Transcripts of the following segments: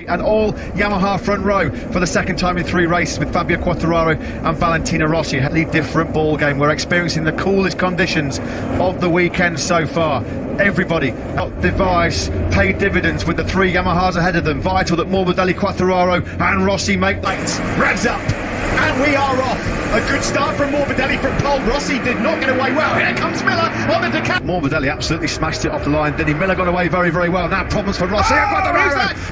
And all Yamaha front row for the second time in 3 races with Fabio Quartararo and Valentino Rossi. A different ball game. We're experiencing the coolest conditions of the weekend so far. Everybody out device paid dividends with the 3 Yamahas ahead of them. Vital that Morbidelli, Quartararo and Rossi make lights. Revs up and we are off. A good start from Morbidelli from pole. Rossi did not get away well. Here comes Miller on the Ducati. Morbidelli absolutely smashed it off the line, didn't he? Miller got away very, very well. Now problems for Rossi.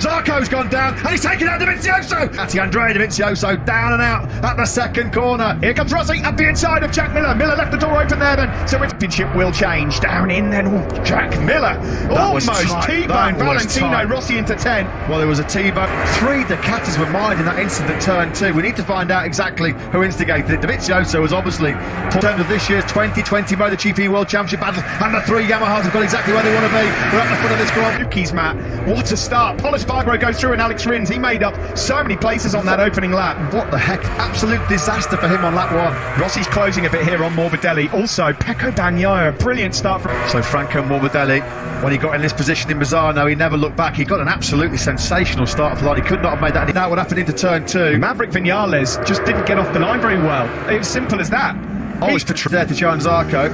Zarco's gone down and he's taken out Dovizioso. Andrea Dovizioso down and out at the second corner. Here comes Rossi at the inside of Jack Miller. Miller left the door open there then. So championship will change. Down in then. Ooh, Jack Miller almost T-bone Valentino Rossi into 10. Well, there was a T-bone. 3 Ducatis were mined in that incident turn 2. We need to find out exactly who instigated it. Dovizioso was obviously in terms of this year's 2020 Moto GP World Championship battle, and the 3 Yamahas have got exactly where they want to be. We're at the front of this Grand Prix, Matt. What a start. Pol Espargaro goes through and Alex Rins, he made up so many places on that opening lap. What the heck, absolute disaster for him on lap 1. Rossi's closing a bit here on Morbidelli. Also, Pecco Bagnaia, brilliant start from... So Franco Morbidelli, when he got in this position in Misano, he never looked back. He got an absolutely sensational start for the line. He could not have made that. Now what happened into turn 2? Maverick Vinales just didn't get off the line very well. It was simple as that. Oh, it's there to Joan Zarco.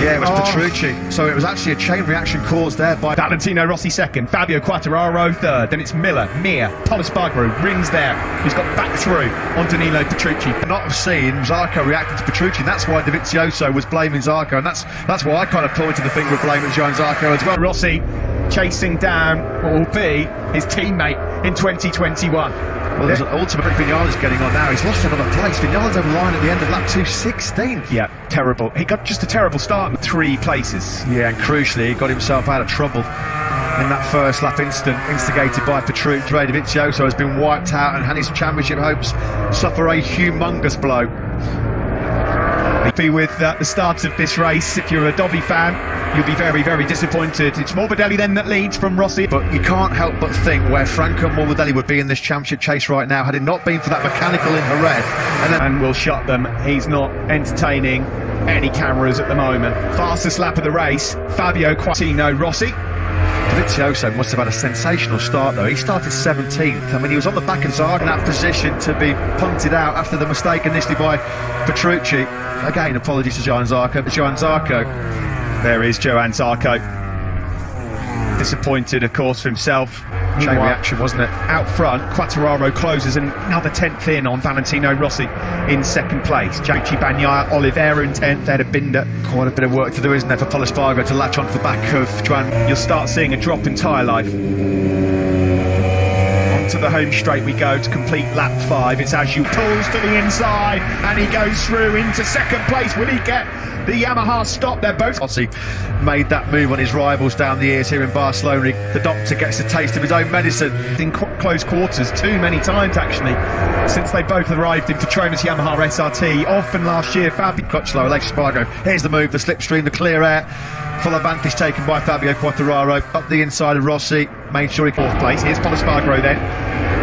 Yeah, it was Petrucci. So it was actually a chain reaction caused there by Valentino Rossi second, Fabio Quartararo third, then it's Miller, Mir, Pol Espargaro, Rins there, who's got back through on Danilo Petrucci. Not have seen Zarco reacting to Petrucci, and that's why Dovizioso was blaming Zarco, and that's why I kind of pointed the finger of blame at Joan Zarco as well. Rossi chasing down what will be his teammate in 2021. Well, there's an ultimate Vinales getting on now. He's lost another place. Vinales over the line at the end of lap 2:16. Yeah, terrible. He got just a terrible start with 3 places. Yeah, and crucially, he got himself out of trouble in that first lap incident instigated by Petrucci. Andrea Dovizioso has been wiped out, and his championship hopes suffer a humongous blow. Happy with the start of this race. If you're a Dovi fan, you'll be very, very disappointed. It's Morbidelli then that leads from Rossi. But you can't help but think where Franco Morbidelli would be in this championship chase right now had it not been for that mechanical in Jerez. And we'll shot them. He's not entertaining any cameras at the moment. Fastest lap of the race, Fabio Quartararo Rossi. Dovizioso must have had a sensational start though. He started 17th. I mean, he was on the back of Zarco in that position to be punted out after the mistake initially by Petrucci. Again, apologies to Joan Zarco. Joan Zarco. There is Joan Zarco. Disappointed, of course, for himself. Chain reaction, wasn't it? Out front, Quartararo closes and another 10th in on Valentino Rossi in second place. Pecco Bagnaia, Oliveira in 10th, there to Binder. Quite a bit of work to do, isn't there, for Pol Espargaro to latch onto the back of Joan. You'll start seeing a drop in tyre life. To the home straight we go to complete lap 5. It's as you pulls to the inside and he goes through into second place. Will he get the Yamaha stop? They're both... Rossi made that move on his rivals down the ears here in Barcelona. The doctor gets a taste of his own medicine. In close quarters too many times actually since they both arrived in Petronas Yamaha SRT. Often last year, Fabio Crutchlow, Alex Espargaro. Here's the move, the slipstream, the clear air. Full advantage taken by Fabio Quartararo up the inside of Rossi. Made sure he 4th place. Here's Pol Espargaro then.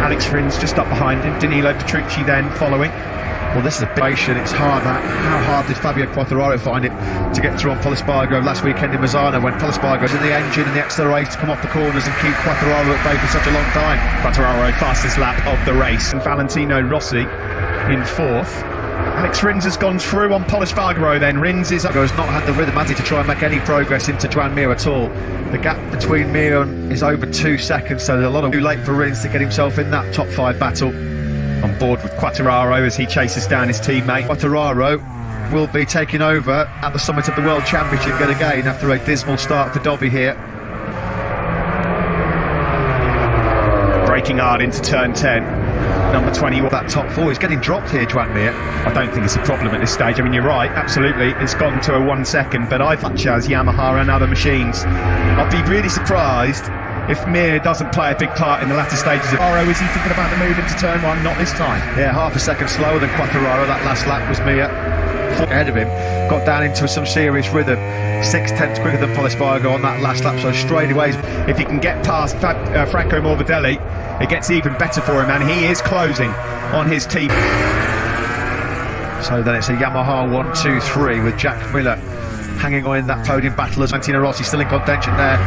Alex Rins just up behind him. Danilo Petrucci then following. Well, this is a patient. It's hard. How hard did Fabio Quartararo find it to get through on Pol Espargaro last weekend in Misano when Pol Espargaro's in the engine and the accelerator to come off the corners and keep Quartararo at bay for such a long time. Quartararo fastest lap of the race, and Valentino Rossi in 4th. Alex Rins has gone through on Pol Espargaro then. Rins has not had the rhythm, has he, to try and make any progress into Joan Mir at all. The gap between Mir is over 2 seconds, so there's a lot of too late for Rins to get himself in that top 5 battle. On board with Quartararo as he chases down his teammate. Quartararo will be taking over at the summit of the World Championship yet again after a dismal start for Dovi here. Braking hard into turn 10. Number 20, that top 4 is getting dropped here, Joan Mir. I don't think it's a problem at this stage. I mean, you're right, absolutely. It's gone to a 1 second, but I think as Yamaha and other machines, I'd be really surprised if Mir doesn't play a big part in the latter stages of Quartararo. Is he thinking about the move into turn 1? Not this time. Yeah, half a second slower than Quartararo. That last lap was Mir. Ahead of him, got down into some serious rhythm. 6/10 quicker than Pol Espargaro on that last lap, so straight away, if he can get past Franco Morbidelli, it gets even better for him, and he is closing on his team. So then it's a Yamaha 1-2-3 with Jack Miller hanging on in that podium battle as Valentino Rossi still in contention there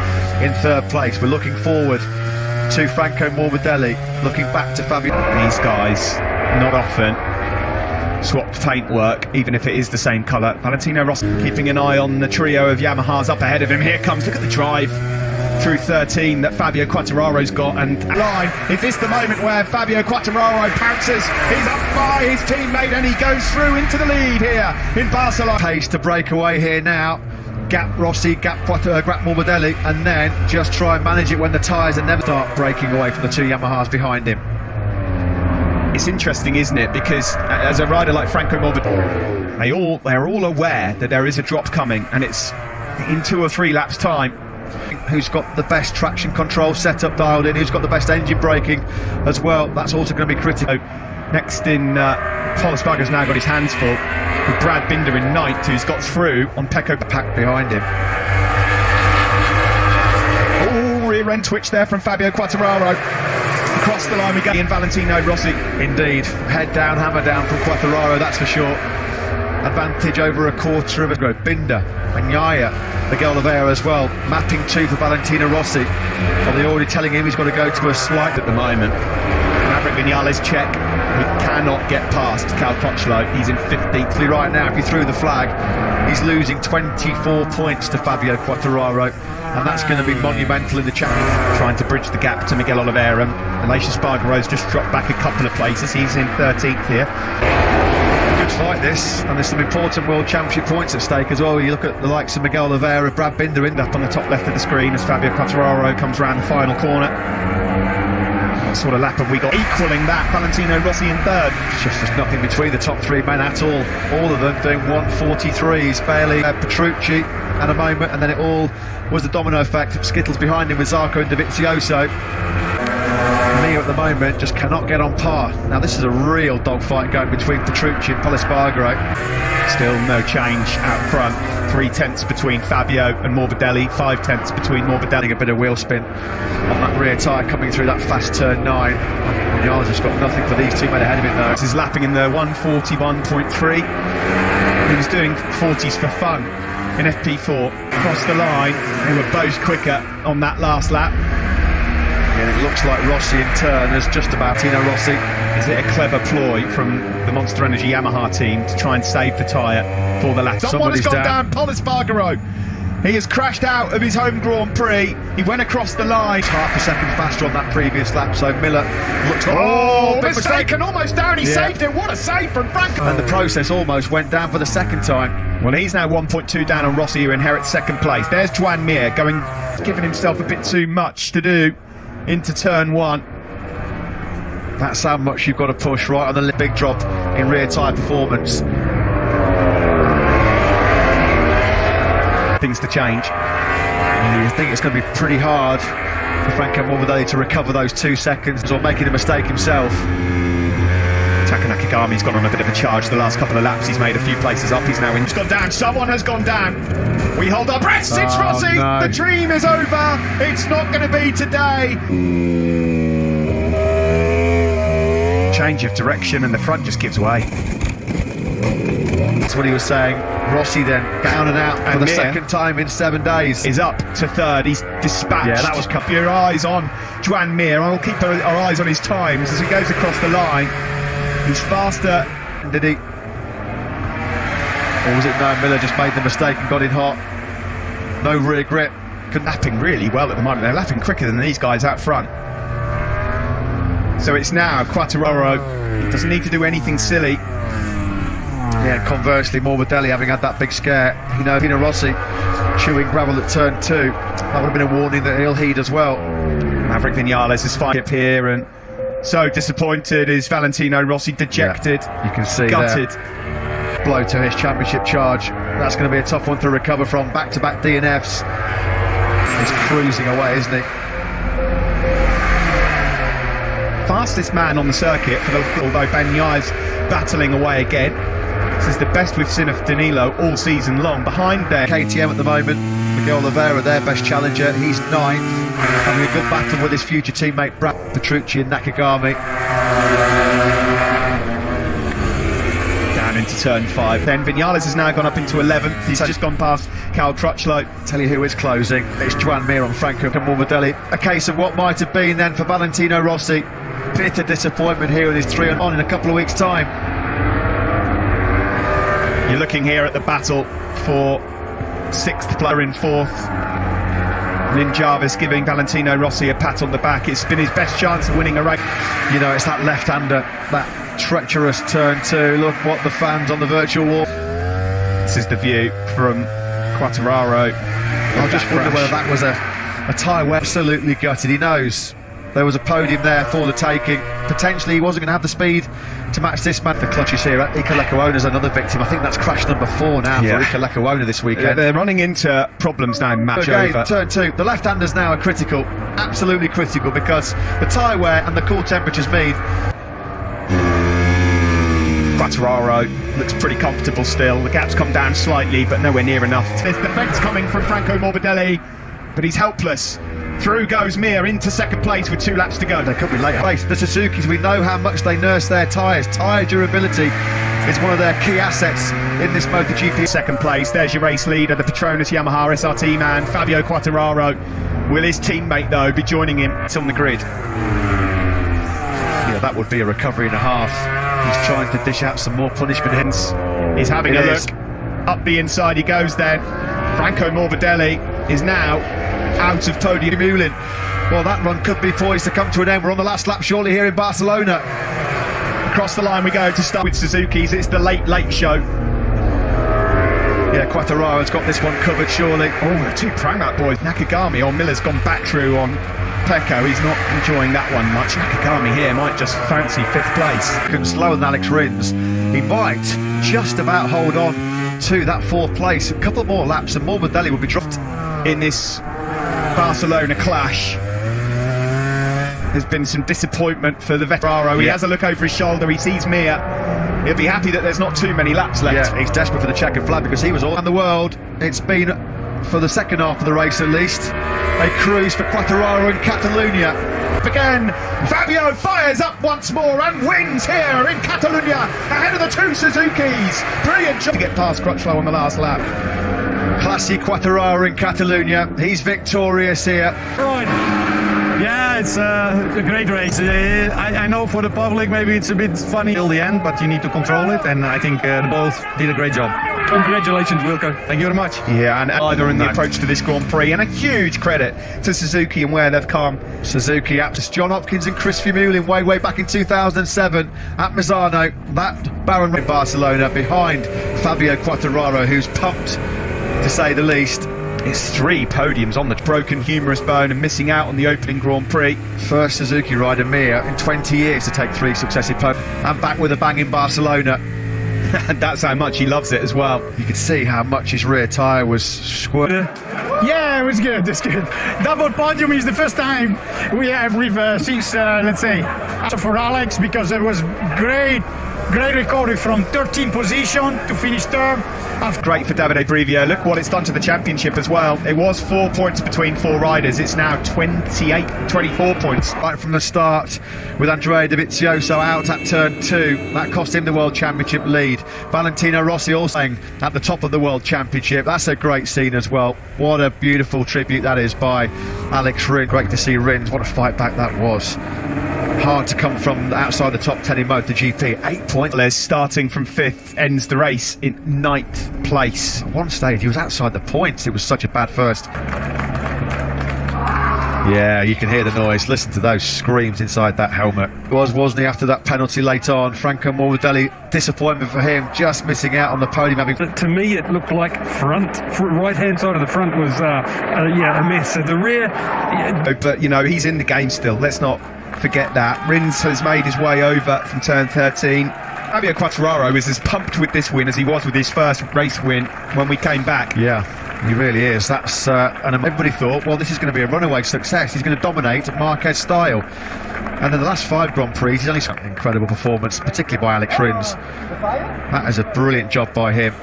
in third place. We're looking forward to Franco Morbidelli, looking back to Fabio. These guys, not often swap paintwork, even if it is the same colour. Valentino Rossi keeping an eye on the trio of Yamahas up ahead of him. Here comes, look at the drive through 13 that Fabio Quartararo's got, and line. Is this the moment where Fabio Quartararo pounces? He's up by his teammate and he goes through into the lead here in Barcelona. Pace to break away here now. Gap Rossi, gap Morbidelli, and then just try and manage it when the tyres are never start breaking away from the two Yamahas behind him. It's interesting, isn't it? Because as a rider like Franco Morbidelli, they're all aware that there is a drop coming, and it's in 2 or 3 laps time. Who's got the best traction control setup dialed in, who's got the best engine braking as well, that's also going to be critical. Next in, Paul Espargaro's now got his hands full with Brad Binder in 9th, who's got through on Pecco pack behind him. Oh, rear end twitch there from Fabio Quartararo. Across the line we go in Valentino Rossi. Indeed, head down, hammer down from Quartararo, that's for sure. Advantage over a quarter of a Binder, Bagnaia, Miguel Oliveira as well, mapping 2 for Valentino Rossi. Well, they're already telling him he's got to go to a slight at the moment. Maverick Vinales check, he cannot get past Cal Crutchlow, he's in 15th. Right now, if he threw the flag, he's losing 24 points to Fabio Quartararo, and that's going to be monumental in the championship. Trying to bridge the gap to Miguel Oliveira. Aleix Espargaro's just dropped back a couple of places, he's in 13th here. Good fight this, and there's some important World Championship points at stake as well. You look at the likes of Miguel Oliveira, Brad Binder in up on the top left of the screen as Fabio Quartararo comes round the final corner. What sort of lap have we got equaling that? Valentino Rossi in 3rd. There's nothing between the top 3 men at all of them doing 1:43s. Bailey, Petrucci at a moment, and then it all was the domino effect. Skittles behind him with Zarco and Dovizioso. Neo at the moment just cannot get on par. Now this is a real dogfight going between Petrucci and Paul Espargaro. Still no change out front. 3/10 between Fabio and Morbidelli, 5/10 between Morbidelli. A bit of wheel spin on that rear tyre coming through that fast turn 9. Vinales has got nothing for these 2 men ahead of him though. This is lapping in the 1:41.3. He was doing 40s for fun in FP4. Across the line, they were both quicker on that last lap. And it looks like Rossi in turn has just about Tino Rossi. Is it a clever ploy from the Monster Energy Yamaha team to try and save the tyre for the lap? Someone has gone down. Paul Espargaro. He has crashed out of his home Grand Prix. He went across the line. Half a second faster on that previous lap, so Miller looks like... Oh, mistake, and almost down. He saved it. What a save from Franco. And the process almost went down for the second time. Well, he's now 1.2 down on Rossi, who inherits 2nd place. There's Joan Mir giving himself a bit too much to do into turn 1. That's how much you've got to push right on the big drop in rear tyre performance. Things to change. I think it's going to be pretty hard for Franco Morbidelli to recover those 2 seconds or making a mistake himself. Taka Nakagami's gone on a bit of a charge the last couple of laps. He's made a few places up. He's now in. He's gone down. Someone has gone down. We hold our breaths. It's Rossi. No. The dream is over. It's not going to be today. Change of direction and the front just gives way. That's what he was saying. Rossi then down and out for the second time in 7 days. Is up to 3rd. He's dispatched. Yeah, that was keep your eyes on Joan Mir. I'll keep our eyes on his times as he goes across the line. He's faster. Did he? Or was it no? Miller just made the mistake and got in hot. No rear grip. Lapping really well at the moment. They're lapping quicker than these guys out front. So it's now Quartararo. He doesn't need to do anything silly. Yeah, conversely, Morbidelli having had that big scare. You know, Tino Rossi chewing gravel at turn 2. That would have been a warning that he'll heed as well. Maverick Vinales is fighting up here, and so disappointed is Valentino Rossi, dejected. Yeah, you can see gutted. There. Blow to his championship charge. That's going to be a tough one to recover from. Back-to-back DNFs. He's cruising away, isn't he? Fastest man on the circuit, although Bagnaia's battling away again. This is the best we've seen of Danilo all season long. Behind there, KTM at the moment. Miguel Oliveira, their best challenger. He's 9th, having a good battle with his future teammate Brad Petrucci and Nakagami. Down into into turn 5. Then Vinales has now gone up into 11th. He's just gone past Cal Crutchlow. Tell you who is closing. It's Joan Mir on Franco Morbidelli. A case of what might have been then for Valentino Rossi. Bitter disappointment here with his 3 on in a couple of weeks' time. You're looking here at the battle for 6th player in 4th. Lynn Jarvis giving Valentino Rossi a pat on the back. It's been his best chance of winning a race. You know, it's that left-hander, that treacherous turn 2. Look what the fans on the virtual wall. This is the view from Quartararo. I just wonder whether that was a tyre wet. Absolutely gutted. He knows there was a podium there for the taking. Potentially he wasn't going to have the speed to match this man. The clutches here. Iker Lecuona's another victim. I think that's crash number 4 now for Iker Lecuona this weekend. They're running into problems now. Match over. Turn 2. The left-handers now are critical. Absolutely critical, because the tyre wear and the cool temperatures mean Quartararo looks pretty comfortable still. The gap's come down slightly, but nowhere near enough. There's defence coming from Franco Morbidelli, but he's helpless. Through goes Mir into 2nd place with 2 laps to go. They could be later. The Suzukis, we know how much they nurse their tyres. Tyre durability is one of their key assets in this Moto GP. 2nd place, there's your race leader, the Petronas Yamaha SRT man, Fabio Quartararo. Will his teammate, though, be joining him? It's on the grid. Yeah, that would be a recovery and a half. He's trying to dish out some more punishment. Hence, he's having a look. Up the inside he goes then. Franco Morbidelli is now out of podium. Mulin. Well, that run could be poised to come to an end. We're on the last lap shortly here in Barcelona. Across the line we go to start with Suzuki's. It's the late show. Yeah, Quartararo's got this one covered surely. Oh, 2 Pramac boys. Nakagami or Miller's gone back through on Pecco. He's not enjoying that one much. Nakagami here might just fancy 5th place. Slower than Alex Rins. He might just about hold on to that 4th place. A couple more laps and Morbidelli will be dropped in this Barcelona clash. There's been some disappointment for the veteran. He has a look over his shoulder, he sees Mir. He'll be happy that there's not too many laps left. Yeah, he's desperate for the checkered flag because he was all around the world. It's been, for the second half of the race at least, a cruise for Quartararo in Catalunya. Again, Fabio fires up once more and wins here in Catalunya ahead of the 2 Suzukis. Brilliant job to get past Crutchlow on the last lap. Classy Quartararo in Catalunya. He's victorious here. Right. Yeah, it's a great race. I know for the public maybe it's a bit funny till the end, but you need to control it, and I think both did a great job. Congratulations, Wilco. Thank you very much. Yeah, and either in the approach to this Grand Prix, and a huge credit to Suzuki and where they've come. Suzuki up to John Hopkins and Chris Vermeulen way back in 2007 at Misano. That Baron in Barcelona behind Fabio Quartararo, who's pumped, to say the least. It's 3 podiums on the broken humerus bone and missing out on the opening Grand Prix. First Suzuki rider Mir in 20 years to take 3 successive podiums, and back with a bang in Barcelona. And that's how much he loves it as well. You could see how much his rear tyre was squirting. Yeah, it was good. It's good. Double podium is the first time we have with since let's say for Alex, because it was great recovery from 13th position to finish 3rd. Great for Davide Brivio. Look what it's done to the championship as well. It was 4 points between 4 riders. It's now 24 points. Right from the start with Andrea Dovizioso out at turn 2. That cost him the World Championship lead. Valentino Rossi also at the top of the World Championship. That's a great scene as well. What a beautiful tribute that is by Alex Rins. Great to see Rins. What a fight back that was. Hard to come from outside the top 10 in MotoGP. 8 points. Les starting from 5th ends the race in 9th place. At one stage he was outside the points. It was such a bad first. Yeah, you can hear the noise. Listen to those screams inside that helmet. Wasn't he, after that penalty late on? Franco Morbidelli, disappointment for him, just missing out on the podium. To me, it looked like right-hand side of the front was a mess. So the rear... But, you know, he's in the game still. Let's not forget that. Rins has made his way over from turn 13. Fabio Quartararo is as pumped with this win as he was with his first race win when we came back. Yeah, he really is. That's and everybody thought, well, this is going to be a runaway success. He's going to dominate Marquez style. And in the last 5 Grand Prix, he's only an incredible performance, particularly by Alex Rins. That is a brilliant job by him.